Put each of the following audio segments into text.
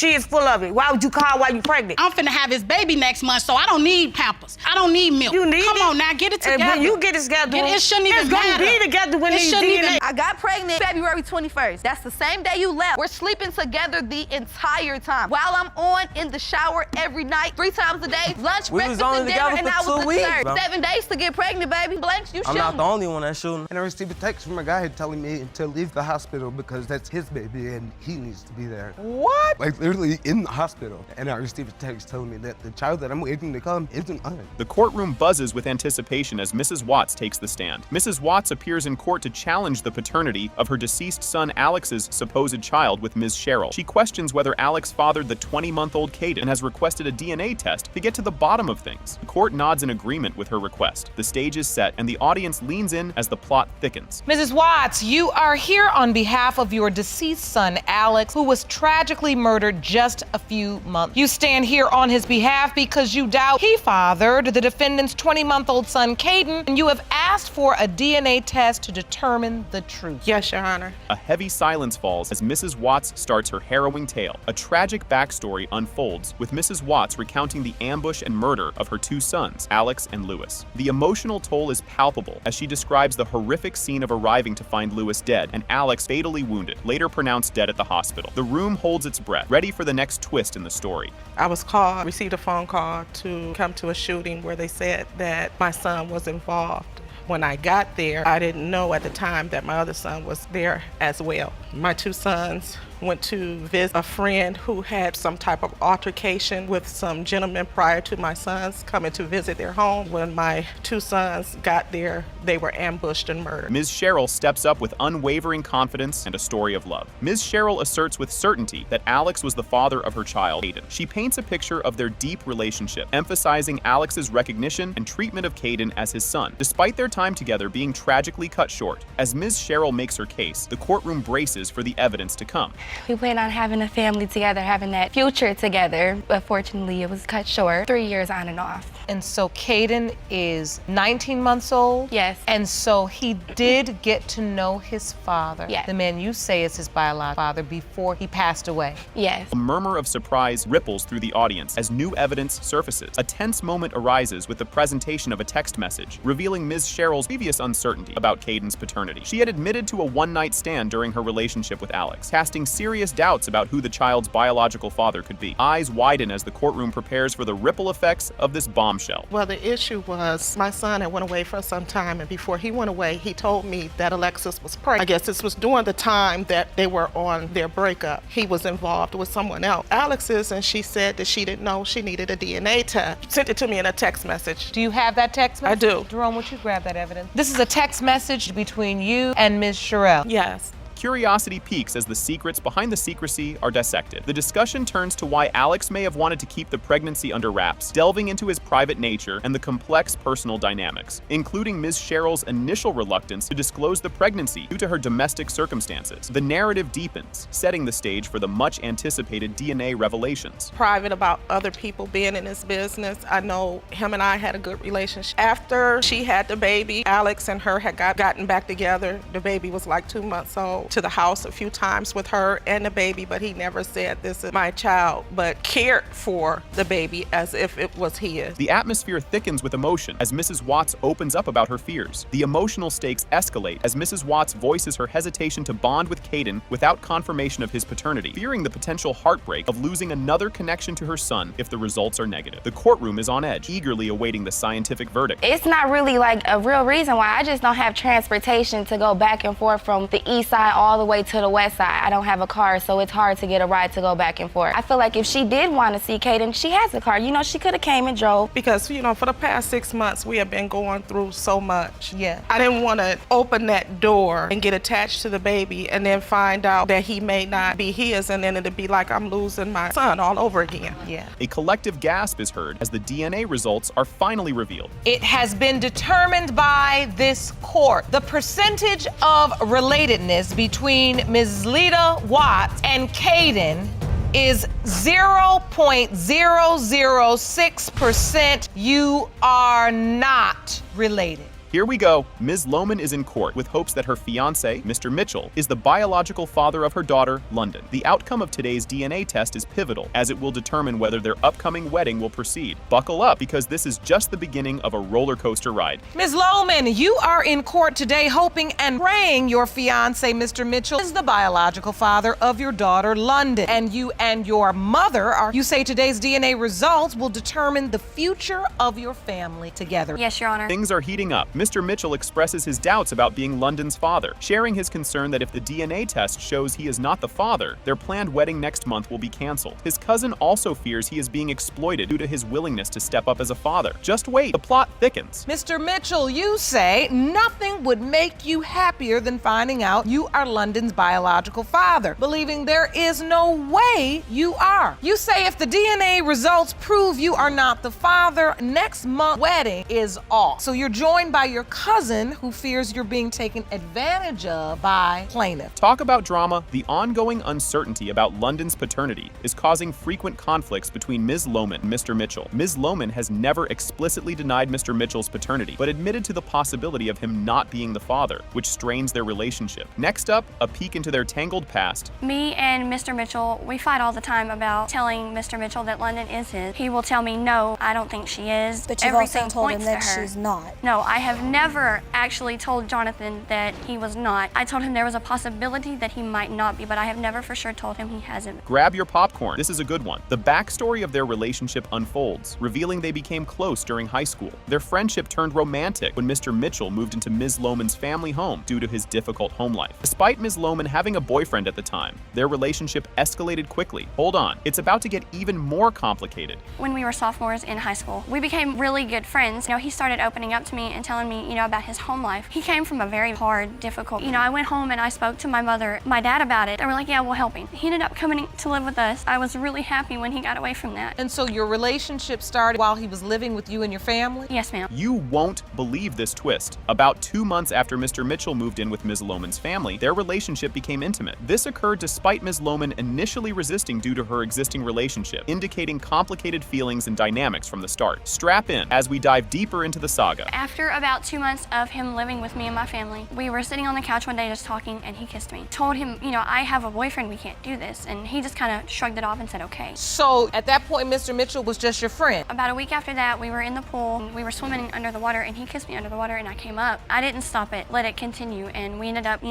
She is full of it. Why would you call while you pregnant? I'm finna have his baby next month, so I don't need Pampers. I don't need milk. You need Come on now, get it together. And when you get it together, it shouldn't even matter. It's gonna be together when these DNA. I got pregnant February 21st. That's the same day you left. We're sleeping together the entire time. While I'm on in the shower every night, 3 times a day, lunch, breakfast, and dinner, and I was the third. 7 days to get pregnant, baby. Blanks, you shooting. I'm not the only one that's shooting. And I received a text from a guy telling me to leave the hospital because that's his baby and he needs to be there. What? Like literally in the hospital. And I received a text telling me that the child that I'm waiting to come isn't mine. The courtroom buzzes with anticipation as Mrs. Watts takes the stand. Mrs. Watts appears in court to challenge the paternity of her deceased son Alex's supposed child with Ms. Cheryl. She questions whether Alex fathered the 20-month-old Caden and has requested a DNA test to get to the bottom of things. The court nods in agreement with her request. The stage is set and the audience leans in as the plot thickens. Mrs. Watts, you are here on behalf of your deceased son, Alex, who was tragically murdered just a few months. You stand here on his behalf because you doubt he fathered the defendant's 20-month-old son, Caden, and you have asked for a DNA test to determine the truth. Yes, Your Honor. A heavy silence falls as Mrs. Watts starts her harrowing tale. A tragic backstory unfolds, with Mrs. Watts recounting the ambush and murder of her 2 sons, Alex and Lewis. The emotional toll is palpable as she describes the horrific scene of arriving to find Lewis dead and Alex fatally wounded, later pronounced dead at the hospital. The room holds its breath, ready for the next twist in the story. I was called, received a phone call to come to a shooting where they said that my son was involved. When I got there, I didn't know at the time that my other son was there as well. My 2 sons went to visit a friend who had some type of altercation with some gentleman prior to my sons coming to visit their home. When my 2 sons got there, they were ambushed and murdered. Ms. Cheryl steps up with unwavering confidence and a story of love. Ms. Cheryl asserts with certainty that Alex was the father of her child, Caden. She paints a picture of their deep relationship, emphasizing Alex's recognition and treatment of Caden as his son, despite their time together being tragically cut short. As Ms. Cheryl makes her case, the courtroom braces for the evidence to come. We planned on having a family together, having that future together, but fortunately it was cut short, 3 years on and off. And so Caden is 19 months old? Yes. And so he did get to know his father, yes, the man you say is his biological father, before he passed away? Yes. A murmur of surprise ripples through the audience as new evidence surfaces. A tense moment arises with the presentation of a text message, revealing Ms. Cheryl's previous uncertainty about Caden's paternity. She had admitted to a one-night stand during her relationship with Alex, casting serious doubts about who the child's biological father could be. Eyes widen as the courtroom prepares for the ripple effects of this bombshell. Well, the issue was my son had went away for some time, and before he went away, he told me that Alexis was pregnant. I guess this was during the time that they were on their breakup. He was involved with someone else. Alexis, and she said that she didn't know she needed a DNA test. Sent it to me in a text message. Do you have that text message? I do. Jerome, would you grab that evidence? This is a text message between you and Ms. Cheryl. Yes. Curiosity peaks as the secrets behind the secrecy are dissected. The discussion turns to why Alex may have wanted to keep the pregnancy under wraps, delving into his private nature and the complex personal dynamics, including Ms. Cheryl's initial reluctance to disclose the pregnancy due to her domestic circumstances. The narrative deepens, setting the stage for the much-anticipated DNA revelations. Private about other people being in this business. I know him and I had a good relationship. After she had the baby, Alex and her had gotten back together. The baby was like 2 months old. To the house a few times with her and the baby, but he never said this is my child, but cared for the baby as if it was his. The atmosphere thickens with emotion as Mrs. Watts opens up about her fears. The emotional stakes escalate as Mrs. Watts voices her hesitation to bond with Caden without confirmation of his paternity, fearing the potential heartbreak of losing another connection to her son if the results are negative. The courtroom is on edge, eagerly awaiting the scientific verdict. It's not really like a real reason why. I just don't have transportation to go back and forth from the east side all the way to the west side. I don't have a car, so it's hard to get a ride to go back and forth. I feel like if she did want to see Caden, she has a car. You know, she could have came and drove. Because, you know, for the past 6 months, we have been going through so much. Yeah. I didn't want to open that door and get attached to the baby and then find out that he may not be his, and then it'd be like I'm losing my son all over again. Yeah. A collective gasp is heard as the DNA results are finally revealed. It has been determined by this court. The percentage of relatedness between Ms. Lita Watts and Caden is 0.006%. You are not related. Here we go. Ms. Lohman is in court with hopes that her fiancé, Mr. Mitchell, is the biological father of her daughter, London. The outcome of today's DNA test is pivotal, as it will determine whether their upcoming wedding will proceed. Buckle up, because this is just the beginning of a roller coaster ride. Ms. Lohman, you are in court today hoping and praying your fiancé, Mr. Mitchell, is the biological father of your daughter, London. And you and your mother you say today's DNA results will determine the future of your family together. Yes, Your Honor. Things are heating up. Mr. Mitchell expresses his doubts about being London's father, sharing his concern that if the DNA test shows he is not the father, their planned wedding next month will be canceled. His cousin also fears he is being exploited due to his willingness to step up as a father. Just wait, the plot thickens. Mr. Mitchell, you say nothing would make you happier than finding out you are London's biological father, believing there is no way you are. You say if the DNA results prove you are not the father, next month's wedding is off. So you're joined by your cousin who fears you're being taken advantage of by plaintiff. Talk about drama. The ongoing uncertainty about London's paternity is causing frequent conflicts between Ms. Lohman and Mr. Mitchell. Ms. Lohman has never explicitly denied Mr. Mitchell's paternity, but admitted to the possibility of him not being the father, which strains their relationship. Next up, a peek into their tangled past. Me and Mr. Mitchell, we fight all the time about telling Mr. Mitchell that London is his. He will tell me, no, I don't think she is. But you've Everything also told him points that to her. she's not. No, I have never actually told Jonathan that he was not. I told him there was a possibility that he might not be, but I have never for sure told him he hasn't. Grab your popcorn. This is a good one. The backstory of their relationship unfolds, revealing they became close during high school. Their friendship turned romantic when Mr. Mitchell moved into Ms. Lohman's family home due to his difficult home life. Despite Ms. Lohman having a boyfriend at the time, their relationship escalated quickly. Hold on, it's about to get even more complicated. When we were sophomores in high school, we became really good friends. You know, he started opening up to me and telling me, about his home life. He came from a very hard, difficult, I went home and I spoke to my mother, my dad about it. They were like, yeah, we'll help him. He ended up coming to live with us. I was really happy when he got away from that. And so your relationship started while he was living with you and your family? Yes, ma'am. You won't believe this twist. About 2 months after Mr. Mitchell moved in with Ms. Lohman's family, their relationship became intimate. This occurred despite Ms. Lohman initially resisting due to her existing relationship, indicating complicated feelings and dynamics from the start. Strap in as we dive deeper into the saga. After about 2 months of him living with me and my family, we were sitting on the couch one day just talking, and he kissed me. Told him, I have a boyfriend, we can't do this. And he just kind of shrugged it off and said, okay. So at that point, Mr. Mitchell was just your friend? About a week after that, we were in the pool, we were swimming under the water, and he kissed me under the water, and I came up. I didn't stop it, let it continue, and we ended up,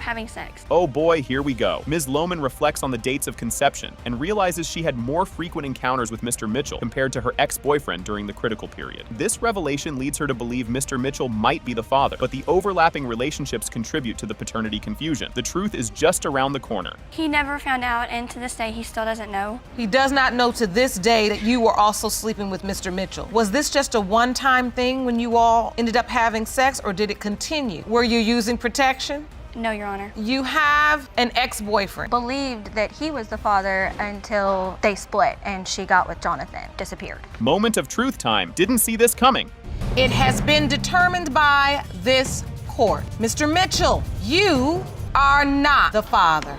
having sex. Oh boy, here we go. Ms. Lohman reflects on the dates of conception and realizes she had more frequent encounters with Mr. Mitchell compared to her ex-boyfriend during the critical period. This revelation leads her to believe Mr. Mitchell might be the father, but the overlapping relationships contribute to the paternity confusion. The truth is just around the corner. He never found out, and to this day, he still doesn't know. He does not know to this day that you were also sleeping with Mr. Mitchell. Was this just a one-time thing when you all ended up having sex, or did it continue? Were you using protection? No, Your Honor. You have an ex-boyfriend. Believed that he was the father until they split and she got with Jonathan, disappeared. Moment of truth time. Didn't see this coming. It has been determined by this court. Mr. Mitchell, you are not the father.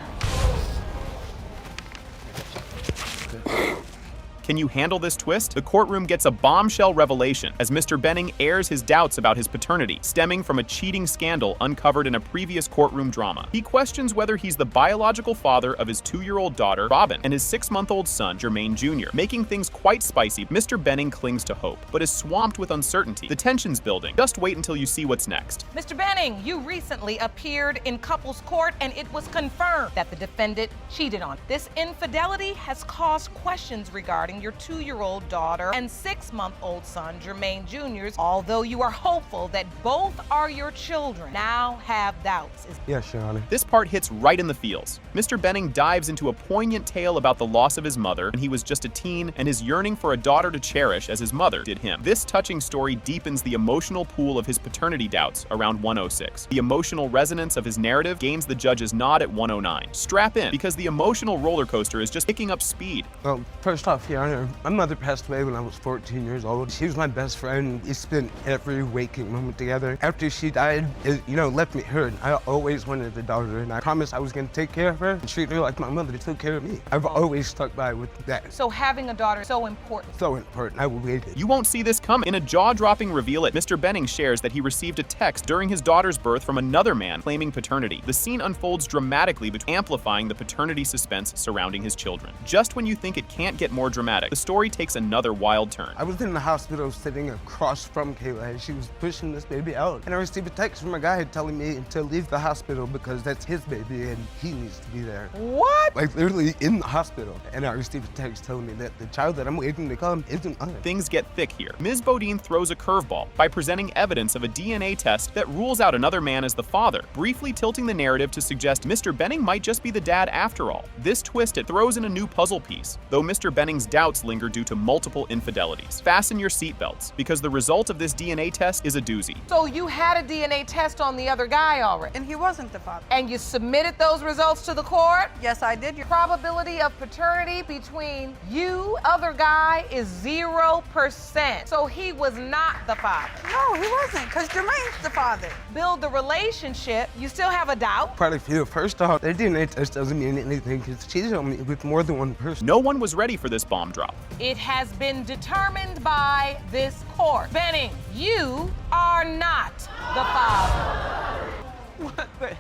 Can you handle this twist? The courtroom gets a bombshell revelation as Mr. Benning airs his doubts about his paternity, stemming from a cheating scandal uncovered in a previous courtroom drama. He questions whether he's the biological father of his 2-year-old daughter, Robin, and his 6-month-old son, Jermaine Jr. Making things quite spicy, Mr. Benning clings to hope, but is swamped with uncertainty. The tension's building. Just wait until you see what's next. Mr. Benning, you recently appeared in couples court and it was confirmed that the defendant cheated on. This infidelity has caused questions regarding your 2-year-old daughter and 6-month-old son, Jermaine Jr.'s, although you are hopeful that both are your children, now have doubts. Yes, Your Honor. This part hits right in the feels. Mr. Benning dives into a poignant tale about the loss of his mother when he was just a teen and his yearning for a daughter to cherish as his mother did him. This touching story deepens the emotional pool of his paternity doubts around 106. The emotional resonance of his narrative gains the judge's nod at 109. Strap in, because the emotional roller coaster is just picking up speed. Well, first off, Your Honor, my mother passed away when I was 14 years old. She was my best friend. We spent every waking moment together. After she died, it, left me hurt. I always wanted a daughter, and I promised I was going to take care of her and treat her like my mother took care of me. I've always stuck by with that. So having a daughter is so important. So important. I will wait it. You won't see this coming. In a jaw-dropping reveal, Mr. Benning shares that he received a text during his daughter's birth from another man claiming paternity. The scene unfolds dramatically, amplifying the paternity suspense surrounding his children. Just when you think it can't get more dramatic, the story takes another wild turn. I was in the hospital sitting across from Kayla, and she was pushing this baby out. And I received a text from a guy telling me to leave the hospital because that's his baby and he needs to be there. What? Like literally in the hospital. And I received a text telling me that the child that I'm waiting to come isn't mine. Things get thick here. Ms. Bodine throws a curveball by presenting evidence of a DNA test that rules out another man as the father, briefly tilting the narrative to suggest Mr. Benning might just be the dad after all. This twist, it throws in a new puzzle piece, though Mr. Benning's doubts linger due to multiple infidelities. Fasten your seatbelts, because the result of this DNA test is a doozy. So you had a DNA test on the other guy already? And he wasn't the father. And you submitted those results to the court? Yes, I did. Probability of paternity between you, other guy, is 0%. So he was not the father. No, he wasn't, because Jermaine's the father. Build the relationship. You still have a doubt? Probably feel, first off, that DNA test doesn't mean anything because she's on me with more than one person. No one was ready for this bomb drop. It has been determined by this court. Benning, you are not the father. What the?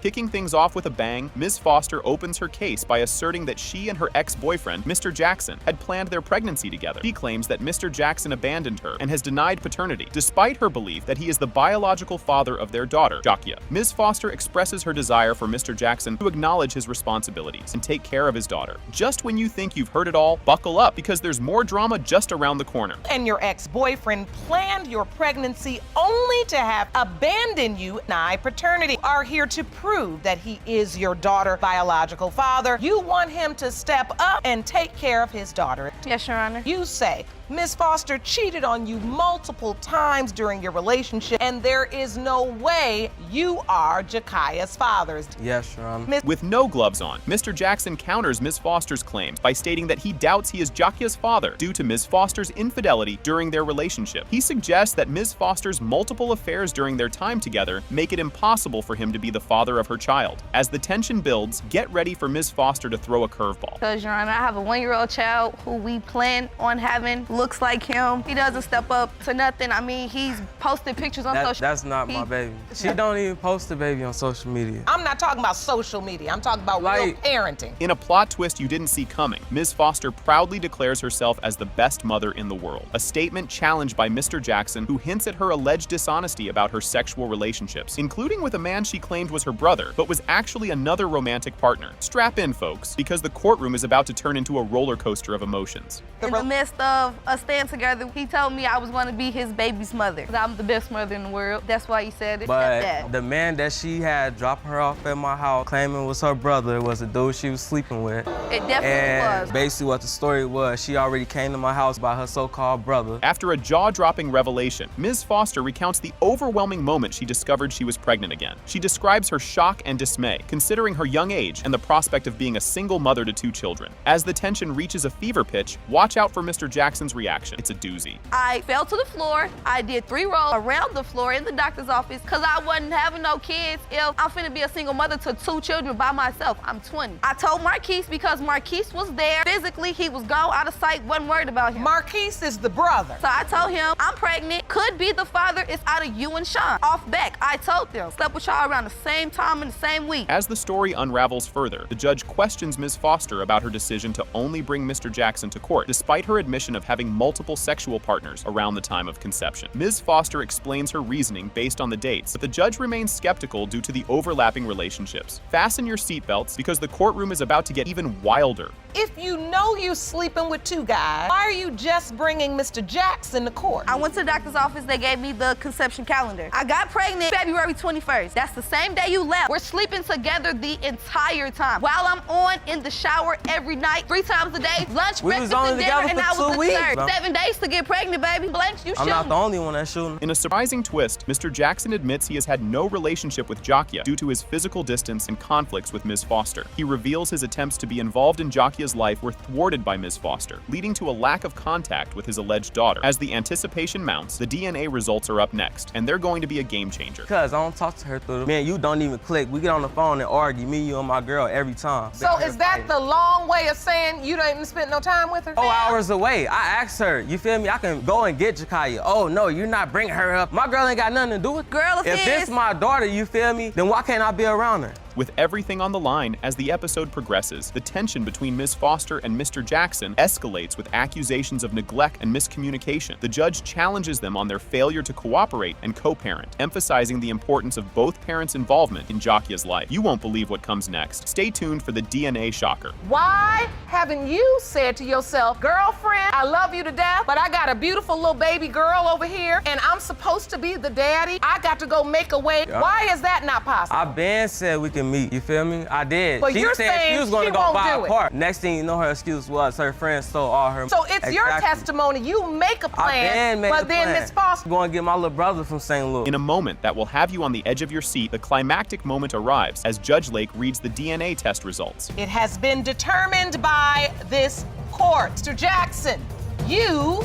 Kicking things off with a bang, Ms. Foster opens her case by asserting that she and her ex-boyfriend, Mr. Jackson, had planned their pregnancy together. She claims that Mr. Jackson abandoned her and has denied paternity, despite her belief that he is the biological father of their daughter, Jakia. Ms. Foster expresses her desire for Mr. Jackson to acknowledge his responsibilities and take care of his daughter. Just when you think you've heard it all, buckle up, because there's more drama just around the corner. And your ex-boyfriend planned your pregnancy only to have abandoned you. Deny paternity are here to prove that he is your daughter's biological father. You want him to step up and take care of his daughter. Yes, Your Honor. You say Ms. Foster cheated on you multiple times during your relationship, and there is no way you are Jakia's father. Yes, Your Honor. With no gloves on, Mr. Jackson counters Ms. Foster's claims by stating that he doubts he is Jakia's father due to Ms. Foster's infidelity during their relationship. He suggests that Ms. Foster's multiple affairs during their time together make it impossible for him to be the father of her child. As the tension builds, get ready for Ms. Foster to throw a curveball. Because, Your Honor, I have a 1-year-old child who we plan on having. Looks like him. He doesn't step up to nothing. I mean, he's posted pictures on social media. That's not my baby. She don't even post the baby on social media. I'm not talking about social media. I'm talking about real parenting. In a plot twist you didn't see coming, Ms. Foster proudly declares herself as the best mother in the world, a statement challenged by Mr. Jackson, who hints at her alleged dishonesty about her sexual relationships, including with a man she claimed was her brother, but was actually another romantic partner. Strap in, folks, because the courtroom is about to turn into a roller coaster of emotions. In the midst of us staying together, he told me I was going to be his baby's mother. I'm the best mother in the world. That's why he said it. But the man that she had dropped her off at my house claiming was her brother was the dude she was sleeping with. It definitely was. Basically what the story was, she already came to my house by her so-called brother. After a jaw-dropping revelation, Ms. Foster recounts the overwhelming moment she discovered she was pregnant again. She describes her shock and dismay, considering her young age and the prospect of being a single mother to 2 children. As the tension reaches a fever pitch, watch out for Mr. Jackson's reaction. It's a doozy. I fell to the floor. I did 3 rolls around the floor in the doctor's office because I wasn't having no kids if I'm finna be a single mother to 2 children by myself. I'm 20. I told Marquise because Marquise was there. Physically, he was gone, out of sight, wasn't worried about him. Marquise is the brother. So I told him, I'm pregnant, could be the father, it's out of you and Sean. Off back, I told them. Slept with y'all around the same time in the same week. As the story unravels further, the judge questions Ms. Foster about her decision to only bring Mr. Jackson to court, despite her admission of having multiple sexual partners around the time of conception. Ms. Foster explains her reasoning based on the dates, but the judge remains skeptical due to the overlapping relationships. Fasten your seatbelts because the courtroom is about to get even wilder. If you know you're sleeping with 2 guys, why are you just bringing Mr. Jackson to court? I went to the doctor's office, they gave me the conception calendar. I got pregnant February 21st. That's the same day you left. We're sleeping together the entire time. While I'm on in the shower every night, 3 times a day, lunch, breakfast, and dinner, and I was the 3rd. bro. 7 days to get pregnant, baby. Blanks, you I'm shooting. not the only one that's shooting. In a surprising twist, Mr. Jackson admits he has had no relationship with Jakia due to his physical distance and conflicts with Ms. Foster. He reveals his attempts to be involved in Jakia's life were thwarted by Ms. Foster, leading to a lack of contact with his alleged daughter. As the anticipation mounts, the DNA results are up next, and they're going to be a game changer. Because I don't talk to her through the... Man, you don't even click. We get on the phone and argue, me, you, and my girl every time. So is that the long way of saying you didn't spend no time with her? 4 hours away. I asked her, you feel me? I can go and get Jakaya. Oh, no, you're not bringing her up. My girl ain't got nothing to do with it. Girl, If this my daughter, you feel me, then why can't I be around her? With everything on the line, as the episode progresses, the tension between Ms. Foster and Mr. Jackson escalates with accusations of neglect and miscommunication. The judge challenges them on their failure to cooperate and co-parent, emphasizing the importance of both parents' involvement in Jakia's life. You won't believe what comes next. Stay tuned for the DNA shocker. Why haven't you said to yourself, girlfriend, I love you to death, but I got a beautiful little baby girl over here, and I'm supposed to be the daddy? I got to go make a way. Yeah. Why is that not possible? I been said we can meet, you feel me? I did. But she you're said saying she was gonna she go won't buy do a it. car. Next thing you know, her excuse was her friend stole all her So it's your Exactly. testimony. You make a I plan, been made but the then plan. Ms. Foster. Going to get my little brother from St. Louis. In a moment that will have you on the edge of your seat, the climactic moment arrives as Judge Lake reads the DNA test results. It has been determined by this court. Mr. Jackson, you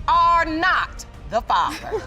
are not the father.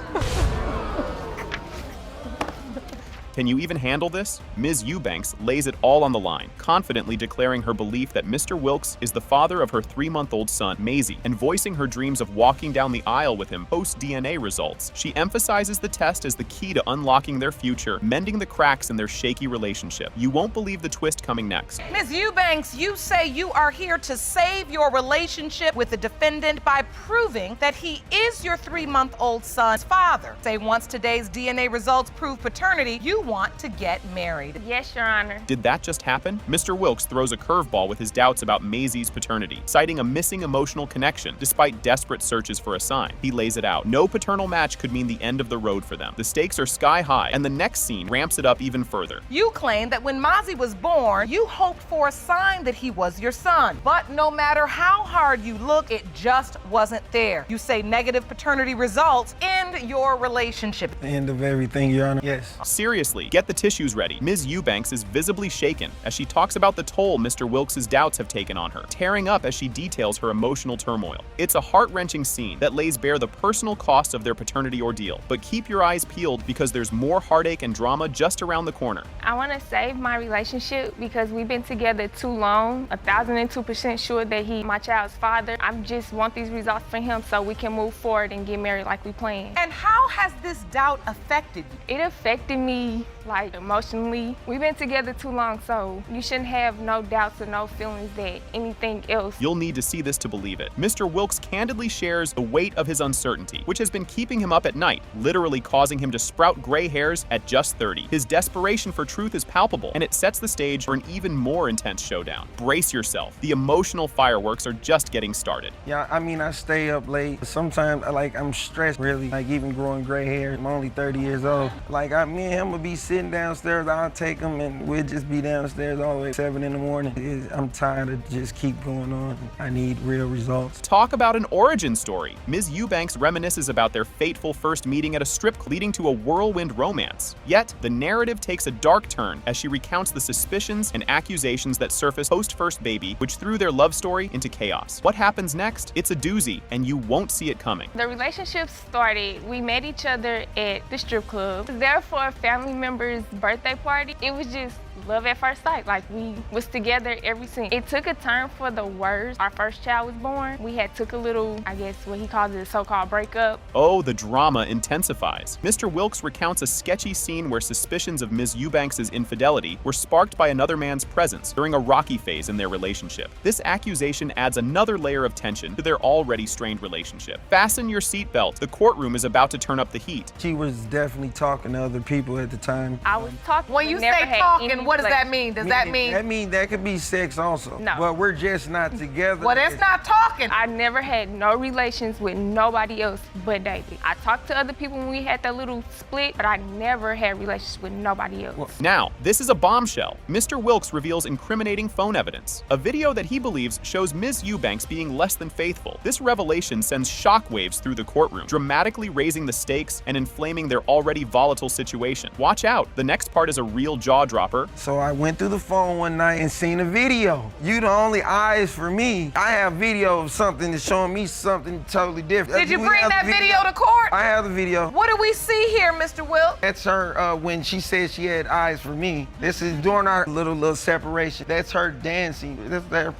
Can you even handle this? Ms. Eubanks lays it all on the line, confidently declaring her belief that Mr. Wilkes is the father of her 3-month-old son, Maisie, and voicing her dreams of walking down the aisle with him post-DNA results. She emphasizes the test as the key to unlocking their future, mending the cracks in their shaky relationship. You won't believe the twist coming next. Ms. Eubanks, you say you are here to save your relationship with the defendant by proving that he is your 3-month-old son's father. Say once today's DNA results prove paternity, you want to get married. Yes, Your Honor. Did that just happen? Mr. Wilkes throws a curveball with his doubts about Maisie's paternity, citing a missing emotional connection despite desperate searches for a sign. He lays it out. No paternal match could mean the end of the road for them. The stakes are sky high, and the next scene ramps it up even further. You claim that when Mozzie was born, you hoped for a sign that he was your son. But no matter how hard you look, it just wasn't there. You say negative paternity results end your relationship. The end of everything, Your Honor. Yes. Seriously, get the tissues ready. Ms. Eubanks is visibly shaken as she talks about the toll Mr. Wilkes' doubts have taken on her, tearing up as she details her emotional turmoil. It's a heart-wrenching scene that lays bare the personal cost of their paternity ordeal. But keep your eyes peeled because there's more heartache and drama just around the corner. I want to save my relationship because we've been together too long. 1,002% sure that he's my child's father. I just want these results for him so we can move forward and get married like we planned. And how has this doubt affected you? It affected me like emotionally. We've been together too long, so you shouldn't have no doubts or no feelings that anything else. You'll need to see this to believe it. Mr. Wilkes candidly shares the weight of his uncertainty, which has been keeping him up at night, literally causing him to sprout gray hairs at just 30. His desperation for truth is palpable, and it sets the stage for an even more intense showdown. Brace yourself. The emotional fireworks are just getting started. Yeah, I mean, I stay up late. Sometimes, I'm stressed, really. Like, even growing gray hair. I'm only 30 years old. Like, me and him would be sitting downstairs. I'll take him, and we'll just be downstairs all the way 7 in the morning. I'm tired of just keep going on. I need real results. Talk about an origin story. Ms. Eubanks reminisces about their fateful first meeting at a strip club, leading to a whirlwind romance. Yet, the narrative takes a dark turn as she recounts the suspicions and accusations that surface post-first baby, which threw their love story into chaos. What happens next? It's a doozy, and you won't see it coming. The relationship started, we met each other at the strip club. There for a family member's birthday party. It was just love at first sight. Like, we was together every scene. It took a turn for the worse. Our first child was born. We had took a little, I guess what he calls it, a so-called breakup. Oh, the drama intensifies. Mr. Wilkes recounts a sketchy scene where suspicions of Ms. Eubanks' infidelity were sparked by another man's presence during a rocky phase in their relationship. This accusation adds another layer of tension to their already strained relationship. Fasten your seatbelt. The courtroom is about to turn up the heat. She was definitely talking to other people at the time. I was talking. When you never say had talking, any What does that mean? Does that mean? That means that could be sex also. No. But we're just not together. Well, that's not talking. I never had no relations with nobody else but David. I talked to other people when we had that little split, but I never had relations with nobody else. Now, this is a bombshell. Mr. Wilkes reveals incriminating phone evidence. A video that he believes shows Ms. Eubanks being less than faithful. This revelation sends shockwaves through the courtroom, dramatically raising the stakes and inflaming their already volatile situation. Watch out, the next part is a real jaw-dropper. So I went through the phone one night and seen a video. You the only eyes for me. I have video of something that's showing me something totally different. Did you bring that video to court? I have the video. What do we see here, Mr. Wilkes? That's her when she said she had eyes for me. This is during our little separation. That's her dancing.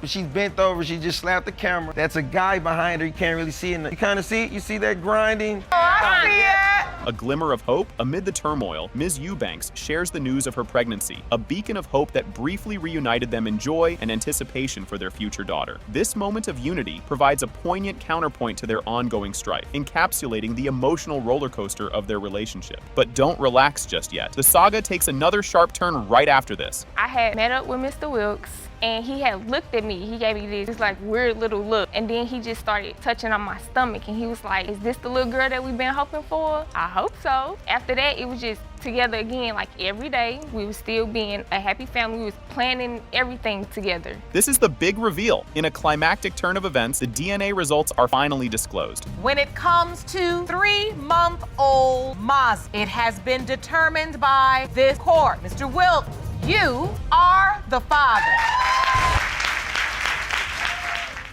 She's bent over. She just slapped the camera. That's a guy behind her. You can't really see it. You kind of see it? You see that grinding? Oh, I see it. A glimmer of hope? Amid the turmoil, Ms. Eubanks shares the news of her pregnancy, a beacon of hope that briefly reunited them in joy and anticipation for their future daughter. This moment of unity provides a poignant counterpoint to their ongoing strife, encapsulating the emotional roller coaster of their relationship. But don't relax just yet. The saga takes another sharp turn right after this. I had met up with Mr. Wilkes, and he had looked at me. He gave me this like weird little look, and then he just started touching on my stomach, and he was like, "Is this the little girl that we've been hoping for?" I hope so. After that, it was just together again, like every day. We were still being a happy family. We was planning everything together. This is the big reveal. In a climactic turn of events, the DNA results are finally disclosed. When it comes to 3-month-old Maz, it has been determined by this court. Mr. Wilkes, you are the father.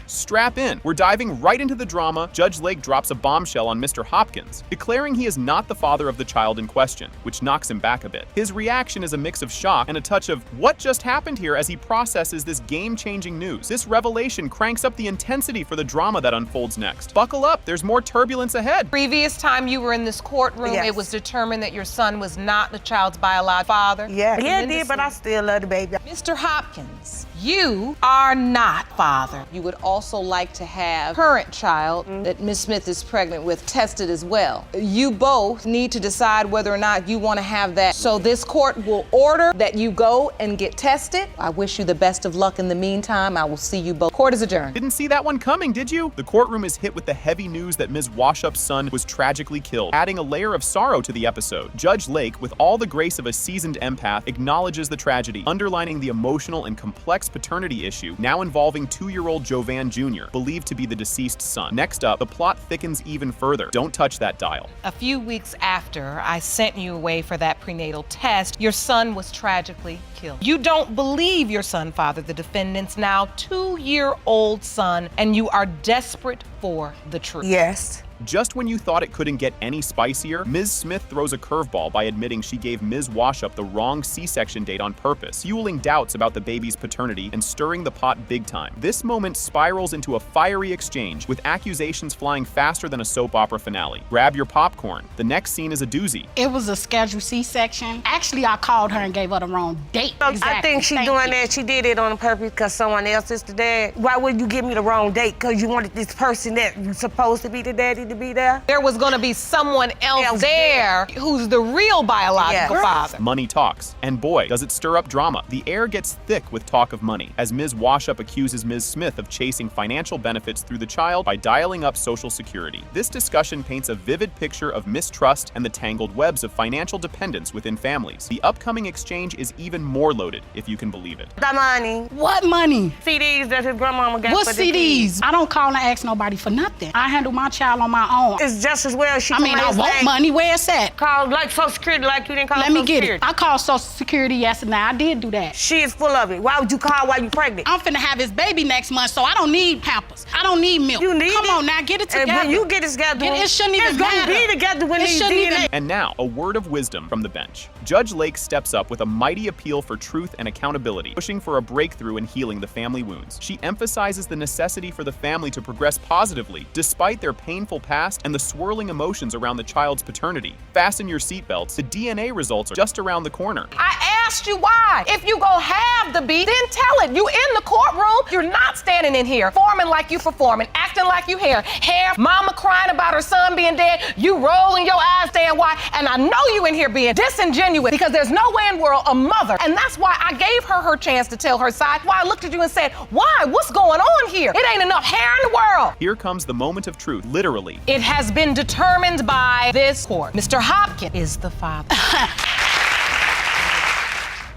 Strap in. We're diving right into the drama. Judge Lake drops a bombshell on Mr. Hopkins, declaring he is not the father of the child in question, which knocks him back a bit. His reaction is a mix of shock and a touch of what just happened here as he processes this game-changing news. This revelation cranks up the intensity for the drama that unfolds next. Buckle up, there's more turbulence ahead. Previous time you were in this courtroom, Yes. it was determined that your son was not the child's biological father. Yeah, it did, but I still love the baby. Mr. Hopkins, you are not father. You would also like to have current child that Ms. Smith is pregnant with tested as well. You both need to decide whether or not you want to have that. So this court will order that you go and get tested. I wish you the best of luck in the meantime. I will see you both. Court is adjourned. Didn't see that one coming, did you? The courtroom is hit with the heavy news that Ms. Washup's son was tragically killed, adding a layer of sorrow to the episode. Judge Lake, with all the grace of a seasoned empath, acknowledges the tragedy, underlining the emotional and complex paternity issue now involving 2-year-old Jovan Jr., believed to be the deceased son. Next up, the plot thickens even further. Don't touch that dial. A few weeks after I sent you away for that prenatal test, your son was tragically killed. You don't believe your son fathered the defendant's now 2-year-old son, and you are desperate for the truth. Yes. Just when you thought it couldn't get any spicier, Ms. Smith throws a curveball by admitting she gave Ms. Washup the wrong C-section date on purpose, fueling doubts about the baby's paternity and stirring the pot big time. This moment spirals into a fiery exchange, with accusations flying faster than a soap opera finale. Grab your popcorn. The next scene is a doozy. It was a scheduled C-section. Actually, I called her and gave her the wrong date. I think she's doing that. She did it on purpose because someone else is the dad. Why would you give me the wrong date? Because you wanted this person that you're supposed to be the daddy to be there? There was going to be someone else there who's the real biological father. Money talks. And boy, does it stir up drama. The air gets thick with talk of money, as Ms. Washup accuses Ms. Smith of chasing financial benefits through the child by dialing up Social Security. This discussion paints a vivid picture of mistrust and the tangled webs of financial dependence within families. The upcoming exchange is even more loaded, if you can believe it. The money. What money? CDs that his grandmama got What for the CDs? kids. I don't call and ask nobody for nothing. I handle my child on my own. It's just as well she I mean, I want money. Where it's at? Call like Social Security like you didn't call Let me Social get Security. it. I called Social Security yesterday. I did do that. She is full of it. Why would you call while you pregnant? I'm finna have his baby next month, so I don't need Pampers. I don't need milk. You need Come it? on now, get it And together. when you get it together, it shouldn't even matter. It's gonna be together when It these shouldn't even- DNA. And now, a word of wisdom from the bench. Judge Lake steps up with a mighty appeal for truth and accountability, pushing for a breakthrough in healing the family wounds. She emphasizes the necessity for the family to progress positively, despite their painful past and the swirling emotions around the child's paternity. Fasten your seatbelts. The DNA results are just around the corner. I asked you why. If you go have the beat, then tell it. You in the courtroom. You're not standing in here forming like you performing, acting acting like you hear mama crying about her son being dead, you rolling your eyes saying why, and I know you in here being disingenuous because there's no way in the world a mother, and that's why I gave her her chance to tell her side, why I looked at you and said, why, what's going on here? It ain't enough hair in the world. Here comes the moment of truth, literally. It has been determined by this court. Mr. Hopkins is the father.